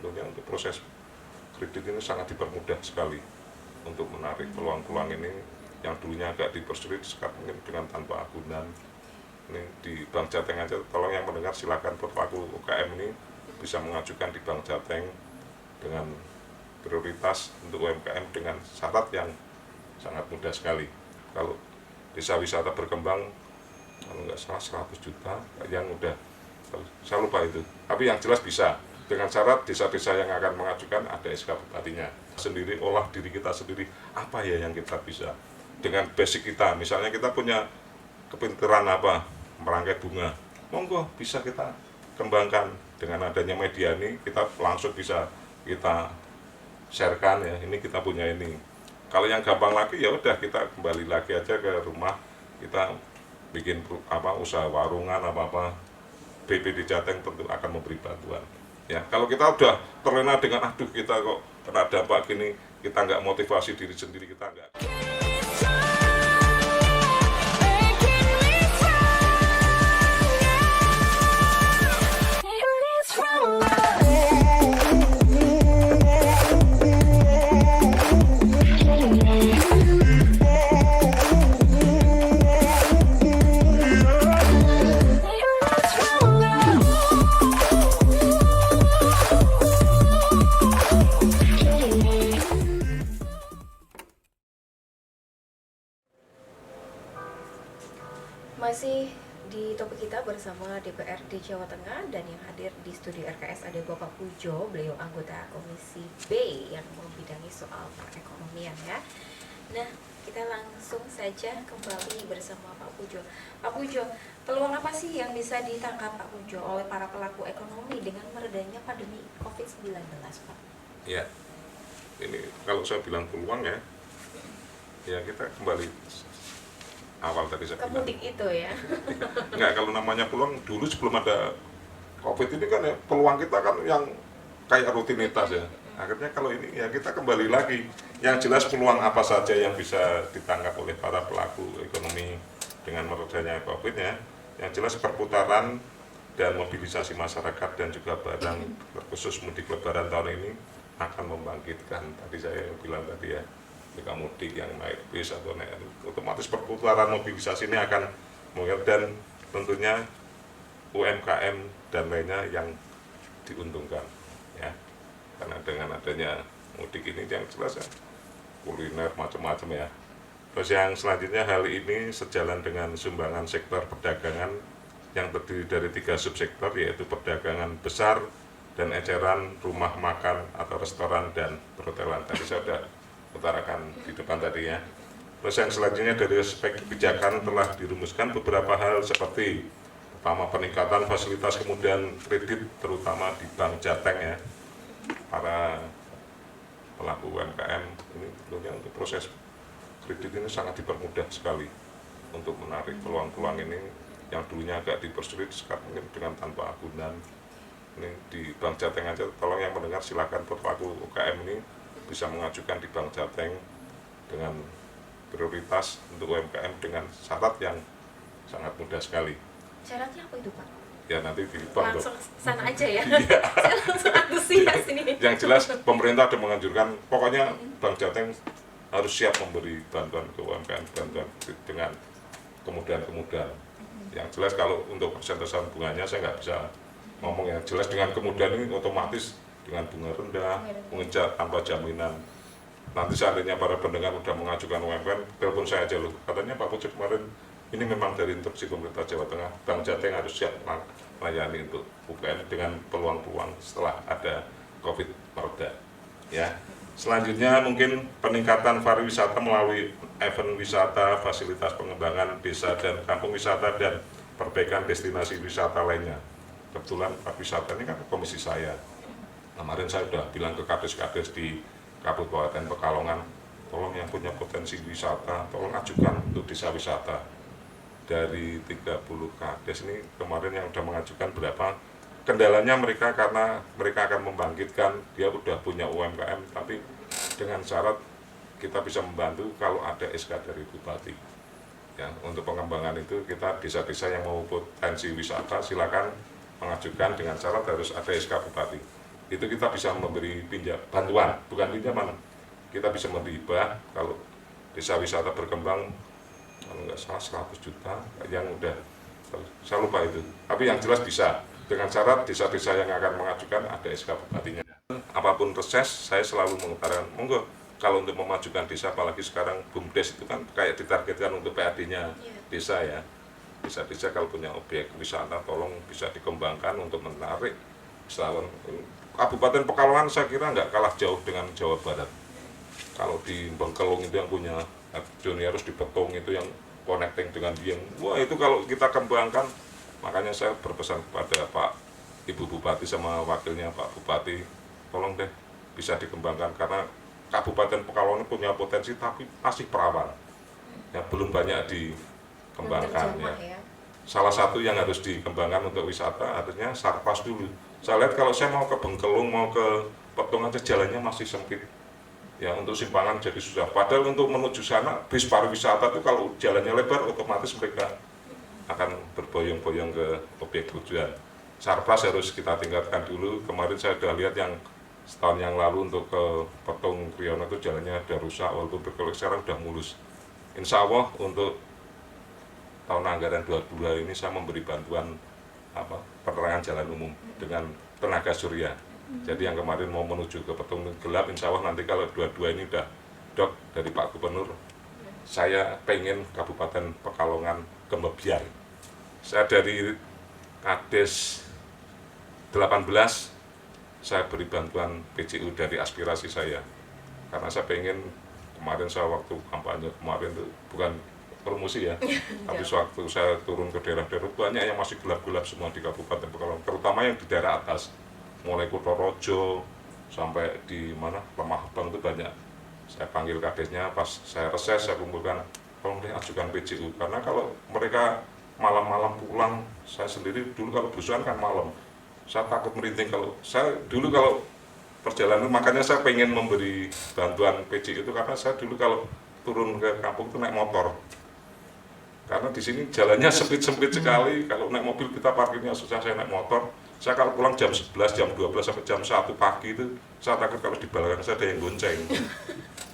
tentunya untuk proses kredit ini sangat dipermudah sekali untuk menarik peluang-peluang ini yang dulunya agak dipersulit sekarang mungkin dengan tanpa agunan. Ini di Bank Jateng aja, tolong yang mendengar silakan pelaku UKM ini bisa mengajukan di Bank Jateng dengan prioritas untuk UMKM dengan syarat yang sangat mudah sekali. Kalau desa wisata berkembang, kalau nggak salah 100 juta yang udah, saya lupa itu, tapi yang jelas bisa dengan syarat desa-desa yang akan mengajukan ada SK bupatinya sendiri, olah diri kita sendiri, apa ya yang kita bisa dengan basic kita. Misalnya kita punya kepintaran apa, merangkai bunga, monggo bisa kita kembangkan. Dengan adanya media ini kita langsung bisa kita sharekan ya, ini kita punya ini. Kalau yang gampang lagi ya udah kita kembali lagi aja ke rumah, kita bikin usaha warungan apa BPD Jateng tentu akan memberi bantuan. Ya, kalau kita udah terlena dengan aduh kita kok kena dampak gini, kita nggak motivasi diri sendiri, kita nggak. Masih di topik kita bersama DPRD Jawa Tengah, dan yang hadir di studio RKS ada Bapak Pujo, beliau anggota Komisi B yang membidangi soal perekonomian ya. Nah, kita langsung saja kembali bersama Pak Pujo. Pak Pujo, peluang apa sih yang bisa ditangkap Pak Pujo oleh para pelaku ekonomi dengan meredanya pandemi COVID-19, Pak? Ya, ini kalau saya bilang peluang ya kita kembali awal tadi saya bilang. Kemudik itu ya. Enggak, kalau namanya peluang dulu sebelum ada COVID ini kan ya peluang kita kan yang kayak rutinitas ya. Akhirnya kalau ini ya kita kembali lagi. Yang jelas peluang apa saja yang bisa ditangkap oleh para pelaku ekonomi dengan meredanya COVID ya. Yang jelas perputaran dan mobilisasi masyarakat dan juga barang khusus mudik lebaran tahun ini akan membangkitkan. Tadi saya bilang tadi ya, jika mudik yang naik bis atau naik, otomatis perputaran mobilisasi ini akan meningkat, dan tentunya UMKM dan lainnya yang diuntungkan ya, karena dengan adanya mudik ini yang jelas ya kuliner macam-macam ya. Terus yang selanjutnya, hal ini sejalan dengan sumbangan sektor perdagangan yang terdiri dari 3 subsektor, yaitu perdagangan besar dan eceran, rumah makan atau restoran dan perhotelan. Tadi saya sudah utarakan di depan tadi ya. Terus yang selanjutnya dari aspek kebijakan telah dirumuskan beberapa hal seperti pertama peningkatan fasilitas kemudahan kredit terutama di Bank Jateng ya. Para pelaku UMKM ini tentunya untuk proses kredit ini sangat dipermudah sekali untuk menarik peluang-peluang ini yang dulunya agak dipersulit sekarang mungkin dengan tanpa agunan. Ini di Bank Jateng aja, tolong yang mendengar silakan pelaku UKM ini bisa mengajukan di Bank Jateng dengan prioritas untuk UMKM dengan syarat yang sangat mudah sekali. Syaratnya apa itu, Pak? Ya nanti di bank langsung sana aja ya. Saya langsung antusias ini. Yang jelas pemerintah ada menganjurkan, pokoknya Bank Jateng harus siap memberi bantuan ke UMKM, bantuan dengan kemudahan-kemudahan. Yang jelas kalau untuk persentase bunganya saya nggak bisa ngomong, yang jelas dengan kemudahan ini otomatis dengan bunga rendah, mengejar tanpa jaminan. Nanti seandainya para pendengar sudah mengajukan UMKM, telepon saya aja loh. Katanya Pak Pujo kemarin, ini memang dari instruksi pemerintah Jawa Tengah, Bank Jateng harus siap melayani untuk UMKM dengan peluang-peluang setelah ada COVID mereda. Ya. Selanjutnya mungkin peningkatan pariwisata melalui event wisata, fasilitas pengembangan desa dan kampung wisata, dan perbaikan destinasi wisata lainnya. Kebetulan pariwisata ini kan komisi saya. Kemarin saya sudah bilang ke kades-kades di Kabupaten Pekalongan, tolong yang punya potensi wisata, tolong ajukan untuk desa wisata. Dari 30 kades ini kemarin yang sudah mengajukan berapa, kendalanya mereka karena mereka akan membangkitkan, dia sudah punya UMKM, tapi dengan syarat kita bisa membantu kalau ada SK dari Bupati. Ya, untuk pengembangan itu kita desa-desa yang mau potensi wisata silakan mengajukan dengan syarat harus ada SK Bupati. itu kita bisa memberi bantuan, bukan pinjaman, kita bisa memberi hibah kalau desa wisata berkembang, kalau nggak salah 100 juta yang udah, saya lupa itu, tapi yang jelas bisa, dengan syarat desa-desa yang akan mengajukan ada SK bupatinya. Apapun reses, saya selalu mengutarakan, monggo kalau untuk memajukan desa, apalagi sekarang BUMDes itu kan kayak ditargetkan untuk PAD-nya desa ya. Desa-desa kalau punya objek wisata tolong bisa dikembangkan untuk menarik wisatawan. Kabupaten Pekalongan saya kira nggak kalah jauh dengan Jawa Barat. Kalau di Bengkelung itu yang punya dunia harus di Petung itu yang connecting dengan Dieng. Wah itu kalau kita kembangkan, makanya saya berpesan kepada Pak Ibu Bupati sama wakilnya Pak Bupati, tolong deh bisa dikembangkan karena Kabupaten Pekalongan punya potensi tapi masih perawan, ya belum banyak dikembangkan ya. Salah satu yang harus dikembangkan untuk wisata artinya Sarpas dulu. Saya lihat kalau saya mau ke Bengkelung, mau ke Petung aja jalannya masih sempit. Ya untuk simpangan jadi susah. Padahal untuk menuju sana bis pariwisata itu kalau jalannya lebar otomatis mereka akan berboyong-boyong ke objek tujuan. Sarpas harus kita tingkatkan dulu. Kemarin saya sudah lihat yang setahun yang lalu untuk ke Petung Kriono itu jalannya ada rusak, walaupun berkelok sekarang sudah mulus. Insya Allah untuk tahun anggaran 22 ini saya memberi bantuan penerangan jalan umum dengan tenaga surya. Jadi yang kemarin mau menuju ke Petung gelap, insya Allah nanti kalau 22 ini udah dok dari Pak Gubernur, saya pengen Kabupaten Pekalongan gemebiar. Saya dari Kades 18, saya beri bantuan PCU dari aspirasi saya. Karena saya pengen, kemarin saya waktu kampanye kemarin itu bukan promosi ya, tapi sewaktu saya turun ke daerah-daerah banyak yang masih gelap-gelap semua di Kabupaten Pekalongan, terutama yang di daerah atas, mulai Kutorojo sampai di mana Lemah Bang itu banyak. Saya panggil kadesnya, pas saya reses saya kumpulkan, tolong deh ajukan PCU, karena kalau mereka malam-malam pulang, saya sendiri dulu kalau belusuan kan malam, saya takut merinding kalau saya dulu kalau perjalanan, makanya saya pengen memberi bantuan PCU itu karena saya dulu kalau turun ke kampung itu naik motor. Karena di sini jalannya sempit-sempit sekali, kalau naik mobil kita parkirnya susah, saya naik motor. Saya kalau pulang jam 11, jam 12 sampai jam 1 pagi itu saya takut kalau di belakang saya ada yang gonceng.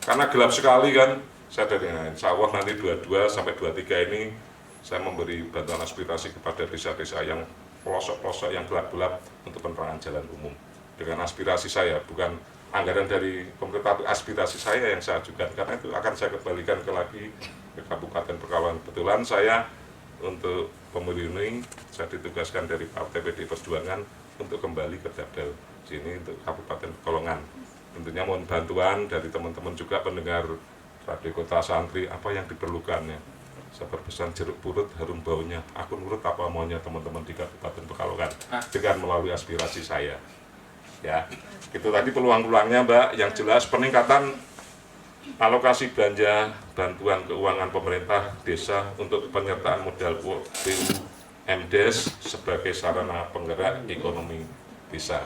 Karena gelap sekali kan. Saya dari insya Allah nanti 22 sampai 23 ini saya memberi bantuan aspirasi kepada desa-desa yang pelosok-pelosok yang gelap-gelap untuk penerangan jalan umum. Dengan aspirasi saya, bukan anggaran dari pemerintah, aspirasi saya yang saya ajukan, karena itu akan saya kembalikan lagi ke Kabupaten Pekalongan. Kebetulan saya untuk pemilu ini saya ditugaskan dari Partai PD Perjuangan untuk kembali ke Dapdel sini untuk Kabupaten Pekalongan. Tentunya mohon bantuan dari teman-teman juga pendengar Radio Kota Santri, apa yang diperlukannya. Saya berpesan jeruk purut harum baunya, aku nurut apa maunya teman-teman di Kabupaten Pekalongan dengan melalui aspirasi saya. Ya, itu tadi peluang-peluangnya Mbak, yang jelas peningkatan alokasi belanja bantuan keuangan pemerintah desa untuk penyertaan modal BUMDes sebagai sarana penggerak ekonomi desa.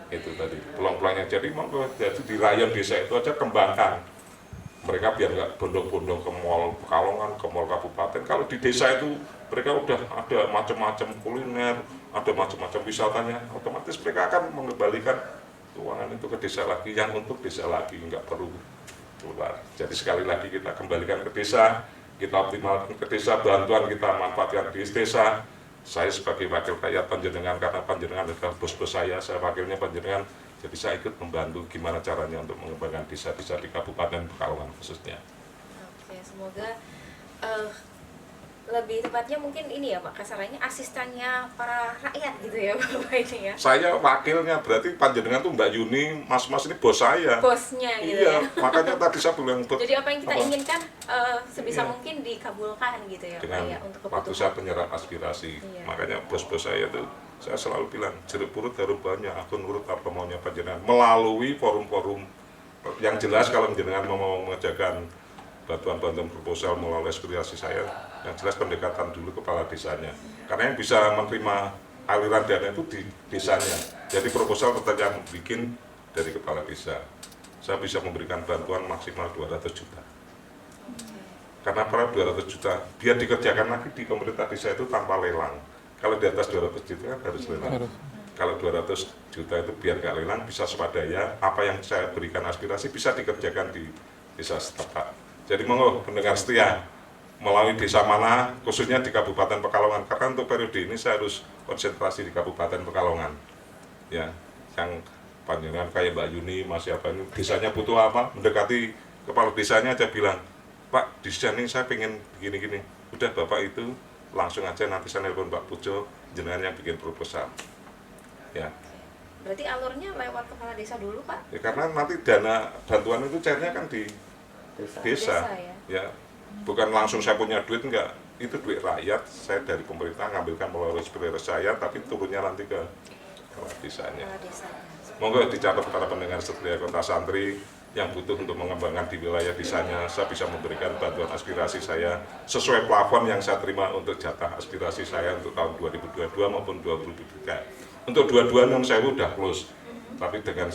Itu tadi peluang-peluangnya. Jadi di rayon desa itu aja kembangkan. Mereka biar nggak bondong-bondong ke mall Pekalongan, ke mall kabupaten. Kalau di desa itu mereka udah ada macam-macam kuliner, ada macam-macam wisatanya, otomatis mereka akan mengembalikan keuangan itu ke desa lagi, yang untuk desa lagi, nggak perlu keluar. Jadi sekali lagi kita kembalikan ke desa, kita optimalkan ke desa, bantuan kita manfaatkan di desa. Saya sebagai wakil rakyat panjenengan, karena panjenengan adalah bos-bos saya wakilnya panjenengan, jadi saya ikut membantu gimana caranya untuk mengembangkan desa-desa di Kabupaten Pekalongan khususnya. Oke, semoga lebih tepatnya mungkin ini ya Pak, kasarannya asistennya para rakyat gitu ya Bapak ini ya. Saya wakilnya, berarti panjenengan tuh Mbak Yuni, mas-mas ini bos saya. Bosnya gitu iya, ya. makanya tadi saya bilang Jadi apa yang kita inginkan sebisa mungkin dikabulkan gitu ya dengan Pak ya, untuk kebutuhan. waktu saya penyerap aspirasi. Iya. Makanya bos-bos saya tuh saya selalu bilang jeruk purut harum baunya, aku nurut apa maunya panjenengan melalui forum-forum yang jelas. Kalau panjenengan mau mengerjakan bantuan-bantuan proposal melalui aspirasi saya, yang jelas pendekatan dulu kepala desanya, karena yang bisa menerima aliran dana itu di desanya. Jadi proposal tetap yang bikin dari kepala desa. Saya bisa memberikan bantuan maksimal 200 juta. Karena para 200 juta biar dikerjakan lagi di pemerintah desa itu tanpa lelang. Kalau di atas 200 juta kan harus lelang. kalau 200 juta itu biar gak lelang, bisa swadaya, apa yang saya berikan aspirasi bisa dikerjakan di desa setempat. Jadi monggo pendengar setia, melalui desa mana, khususnya di Kabupaten Pekalongan, karena untuk periode ini saya harus konsentrasi di Kabupaten Pekalongan. Ya, yang panjenengan kayak Mbak Yuni, Mas siapa ini, desanya butuh apa, mendekati kepala desanya aja bilang, Pak, di sini saya pengen begini-gini. Udah Bapak itu langsung aja nanti saya nelpon Pak Pujo, jenengan yang bikin proposal. Ya. Berarti alurnya lewat kepala desa dulu, Pak? Ya karena nanti dana bantuan itu cairnya kan di desa. Ya. Bukan langsung saya punya duit, enggak. Itu duit rakyat, saya dari pemerintah ngambilkan melalui SPR saya, tapi turunnya nanti ke kepala desanya. Monggo dicatat para pendengar setia Kota Santri yang butuh untuk mengembangkan di wilayah desanya, saya bisa memberikan bantuan aspirasi saya sesuai plafon yang saya terima untuk jatah aspirasi saya untuk tahun 2022 maupun 2023. Untuk 22 saya udah close, tapi dengan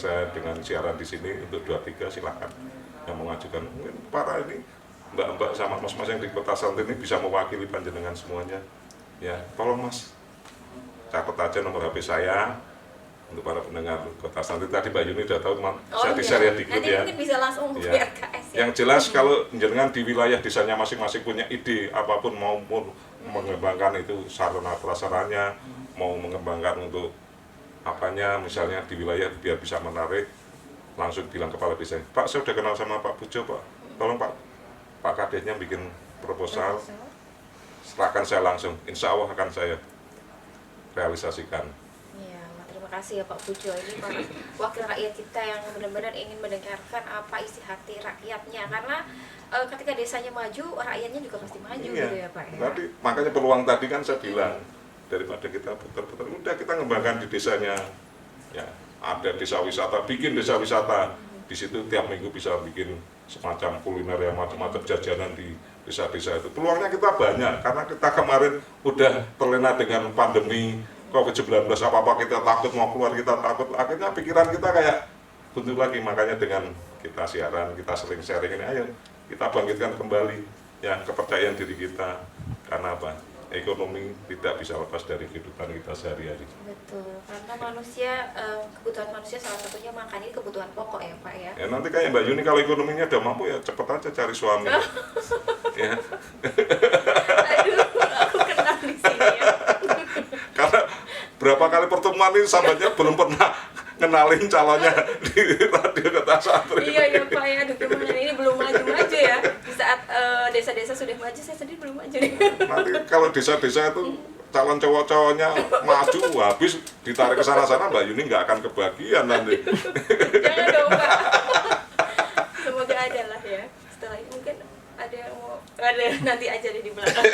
siaran di sini untuk 23 silakan yang mengajukan. Mungkin para ini mbak-mbak sama mas-mas yang di Kota Santri ini bisa mewakili panjenengan semuanya. Ya, tolong Mas, catat aja nomor HP saya. Untuk para pendengar Kota Santri, tadi Mbak Yuni udah tahu, saya di-share ya di grup ya. Nanti bisa langsung ya. RKS ya. Yang jelas kalau jenengan di wilayah desanya masing-masing punya ide apapun, maupun mengembangkan itu sarana prasarannya, mau mengembangkan untuk apanya, misalnya di wilayah biar bisa menarik, langsung bilang kepala desa, Pak saya udah kenal sama Pak Pujo Pak, tolong Pak Kadesnya bikin proposal, serahkan saya langsung, insya Allah akan saya realisasikan. Ya, terima kasih ya Pak Pujo, ini para wakil rakyat kita yang benar-benar ingin mendengarkan apa isi hati rakyatnya, karena ketika desanya maju, rakyatnya juga pasti maju gitu ya Pak ya. Nanti makanya peluang tadi kan saya bilang, daripada kita putar-putar, udah kita ngembangkan di desanya. Ya, ada desa wisata, bikin desa wisata. Di situ tiap minggu bisa bikin semacam kuliner yang macam-macam jajanan di desa-desa itu. Peluangnya kita banyak, karena kita kemarin udah terlena dengan pandemi COVID-19, apa-apa kita takut, mau keluar kita takut, akhirnya pikiran kita kayak buntu lagi. Makanya dengan kita siaran, kita sering sharing ini, ayo kita bangkitkan kembali ya kepercayaan diri kita. Karena apa? Ekonomi tidak bisa lepas dari kehidupan kita sehari-hari. Betul, karena manusia, kebutuhan manusia salah satunya makan, ini kebutuhan pokok ya Pak ya. Ya nanti kayak Mbak Yuni kalau ekonominya udah mampu ya cepet aja cari suami. Ya. Aduh, aku kenal di sini ya. Karena berapa kali pertemuan ini sambatnya belum pernah kenalin calonnya di Radio Kota Santri. Iya ya Pak ya, aduh gimana ini belum maju-maju ya. Di saat desa-desa sudah maju, saya sendiri belum maju nih. Nanti kalau desa-desa itu calon cowok-cowoknya maju, habis ditarik ke sana-sana, Mbak Yuni nggak akan kebagian nanti. Jangan dong Pak. Semoga ada lah ya. Setelah ini mungkin ada yang mau, ada nanti aja deh di belakang.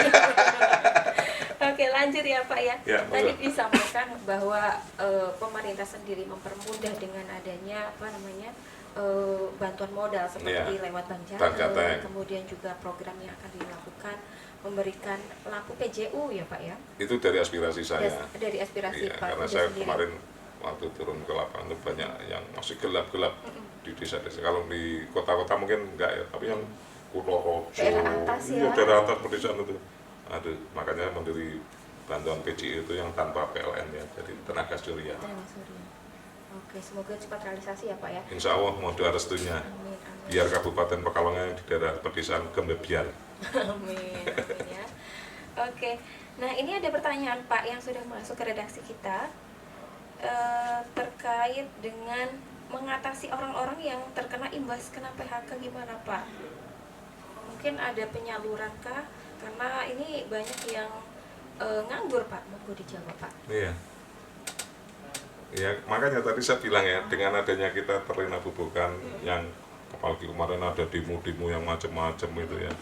Oke, lanjut ya Pak ya. Ya, tadi disampaikan bahwa pemerintah sendiri mempermudah dengan adanya apa namanya bantuan modal seperti lewat Bank Jateng, kemudian juga program yang akan dilakukan memberikan lampu PJU ya Pak ya. Itu dari aspirasi saya. Dari aspirasi ya, Pak. Karena saya sendiri kemarin waktu turun ke lapangan itu banyak yang masih gelap-gelap di desa-desa. Kalau di kota-kota mungkin enggak ya, tapi yang Kunokoco, daerah atas ya. Daerah atas pedesaan itu. Aduh, makanya memberi bantuan PJU itu yang tanpa PLN ya, jadi tenaga surya. Tenaga surya. Oke, semoga cepat realisasi ya Pak ya. Insya Allah mohon doa restunya. Amin, amin. Biar Kabupaten Pekalongan di daerah pedesaan gemebiar. Amin, amin ya. Oke, nah ini ada pertanyaan Pak yang sudah masuk ke redaksi kita terkait dengan mengatasi orang-orang yang terkena imbas kena PHK, gimana Pak? Mungkin ada penyaluran kah? Karena ini banyak yang nganggur Pak, monggo dijawab Pak. Iya. Ya makanya tadi saya bilang ya, dengan adanya kita terlena bubukan yang apalagi kemarin ada demo-demo yang macam-macam itu ya.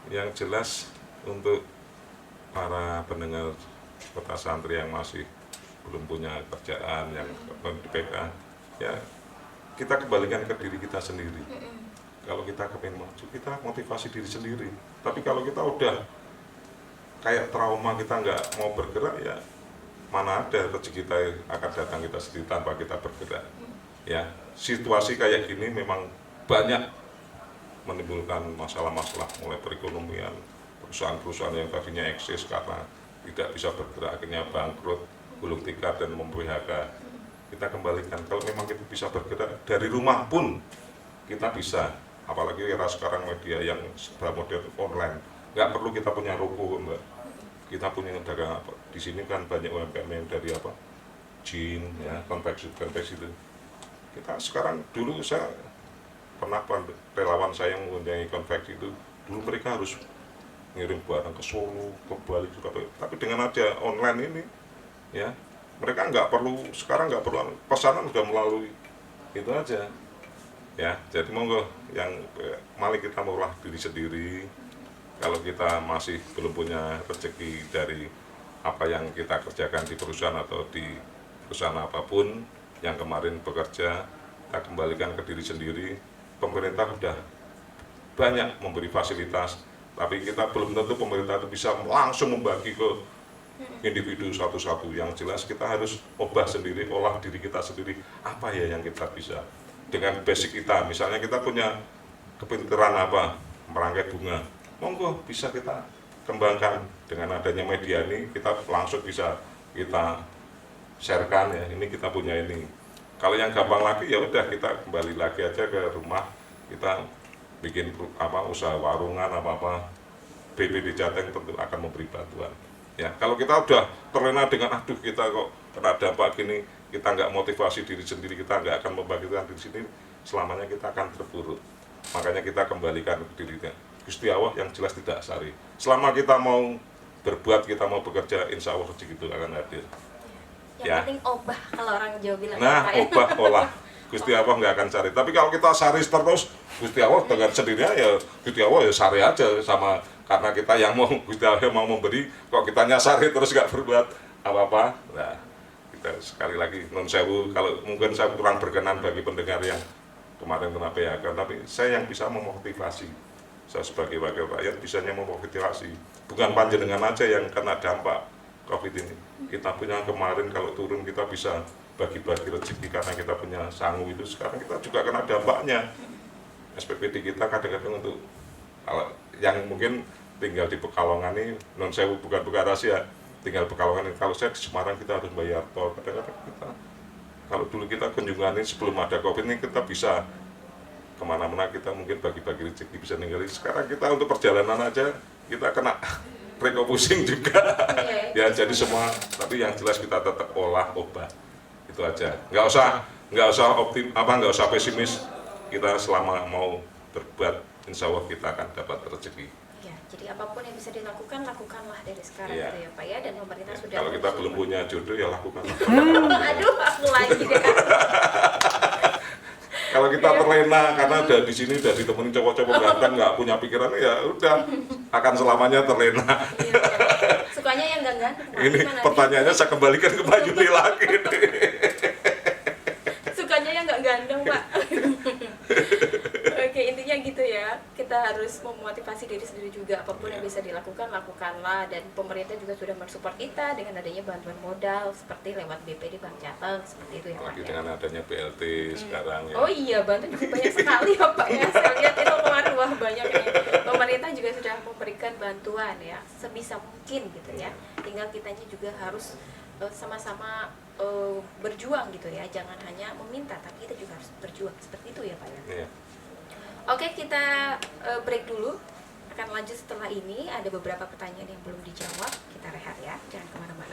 Yang jelas untuk para pendengar Kota Santri yang masih belum punya kerjaan, yang di PK, ya kita kembalikan ke diri kita sendiri. Kalau kita kepengen maju, kita motivasi diri sendiri. Tapi kalau kita udah kayak trauma, kita nggak mau bergerak, ya mana ada rezeki kita akan datang kita sendiri tanpa kita bergerak. Ya, situasi kayak gini memang banyak menimbulkan masalah-masalah, mulai perekonomian, perusahaan-perusahaan yang tadinya eksis karena tidak bisa bergerak akhirnya bangkrut. gulung tikar dan mem-PHK. Kita kembalikan, kalau memang kita bisa bergerak dari rumah pun kita bisa, apalagi era sekarang media yang serba modern online, nggak perlu kita punya ruko Mbak, kita punya dagang apa di sini kan banyak UMKM yang dari apa jean ya, konveksi itu kita sekarang. Dulu saya pernah relawan saya yang mempunyai konveksi itu, dulu mereka harus ngirim barang ke Solo, ke Bali juga, tapi dengan ada online ini ya mereka nggak perlu, sekarang nggak perlu, pesanan udah melalui itu aja ya. Jadi monggo yang mari kita mengolah diri sendiri. Kalau kita masih belum punya rezeki dari apa yang kita kerjakan di perusahaan atau di perusahaan apapun yang kemarin bekerja, kita kembalikan ke diri sendiri. Pemerintah sudah banyak memberi fasilitas, tapi kita belum tentu pemerintah itu bisa langsung membagi ke individu satu-satu. Yang jelas kita harus ubah sendiri, olah diri kita sendiri, apa ya yang kita bisa dengan basic kita. Misalnya kita punya kepintaran apa, merangkai bunga, monggo bisa kita kembangkan. Dengan adanya media ini kita langsung bisa kita sharekan ya, ini kita punya ini. Kalau yang gampang lagi ya udah kita kembali lagi aja ke rumah, kita bikin apa usaha warungan apa BPD Jateng tentu akan memberi bantuan ya. Kalau kita udah terlena dengan aduh kita kok kena dampak gini, kita nggak motivasi diri sendiri, kita nggak akan membangkitkan diri sendiri, selamanya kita akan terpuruk. Makanya kita kembalikan ke dirinya Gusti Allah yang jelas tidak sari. Selama kita mau berbuat, kita mau bekerja, insya Allah rezeki itu akan hadir. Yang penting obah, kalau orang Jawa bilang. Nah, obah olah Gusti Allah nggak akan cari. Tapi kalau kita sari terus, Gusti Allah dengan sendirinya ya Gusti Allah ya sari aja. Sama karena kita yang mau, Gusti Allah yang mau memberi, kok kita nyasari terus nggak berbuat apa-apa. Nah, kita sekali lagi non sewu, kalau mungkin saya kurang berkenan bagi pendengar yang kemarin kena PHK, tapi saya yang bisa memotivasi. Saya sebagai wakil rakyat bisanya memotivasi. Bukan panjenengan aja yang kena dampak COVID ini. Kita punya kemarin kalau turun kita bisa bagi-bagi rezeki karena kita punya sangu itu. Sekarang kita juga kena dampaknya. SPPD kita kadang-kadang untuk yang mungkin tinggal di Pekalongan ini, non sewu bukan rahasia, tinggal Pekalongan ini. Kalau saya di Semarang kita harus bayar tol. Kadang-kadang kita, kalau dulu kita kunjungan ini sebelum ada COVID ini kita bisa kemana-mana, kita mungkin bagi-bagi rezeki bisa ninggalin. Sekarang kita untuk perjalanan aja kita kena reko pusing juga ya. Jadi semua, tapi yang jelas kita tetap olah obah itu aja. Nggak usah pesimis. Kita selama mau berbuat, insya Allah kita akan dapat rezeki ya. Jadi apapun yang bisa dilakukan, lakukanlah dari sekarang ya. Gitu ya Pak ya. Dan pemerintah Ya, sudah kalau kita belum punya jodoh ya lakukan. Aduh, aku lagi deh. Kalau kita terlena karena udah di sini udah ditemenin cowok-cowok ganteng, nggak punya pikiran, ya udah akan selamanya terlena. Iya. Sukanya yang ganteng. Ini pertanyaannya saya kembalikan ke Mbak Yuni lagi. Sukanya yang nggak ganteng Pak. Oke, intinya gitu ya. Kita harus memotivasi diri sendiri juga. Apapun yang bisa dilakukan, lakukanlah. Dan pemerintah juga sudah mensupport kita dengan adanya bantuan modal seperti lewat BPD Bank Jateng, seperti itu ya Pak. Lagi dengan adanya BLT sekarang ya. Oh iya, bantuan juga banyak sekali ya Pak ya. Saya lihat itu kemarin wah banyak ya. Pemerintah juga sudah memberikan bantuan ya, sebisa mungkin gitu ya. Tinggal kitanya juga harus sama-sama berjuang gitu ya. Jangan hanya meminta, tapi kita juga harus berjuang. Seperti itu ya Pak ya. Iya. Oke, kita break dulu. Akan lanjut setelah ini. Ada beberapa pertanyaan yang belum dijawab. Kita rehat ya, jangan kemana-mana.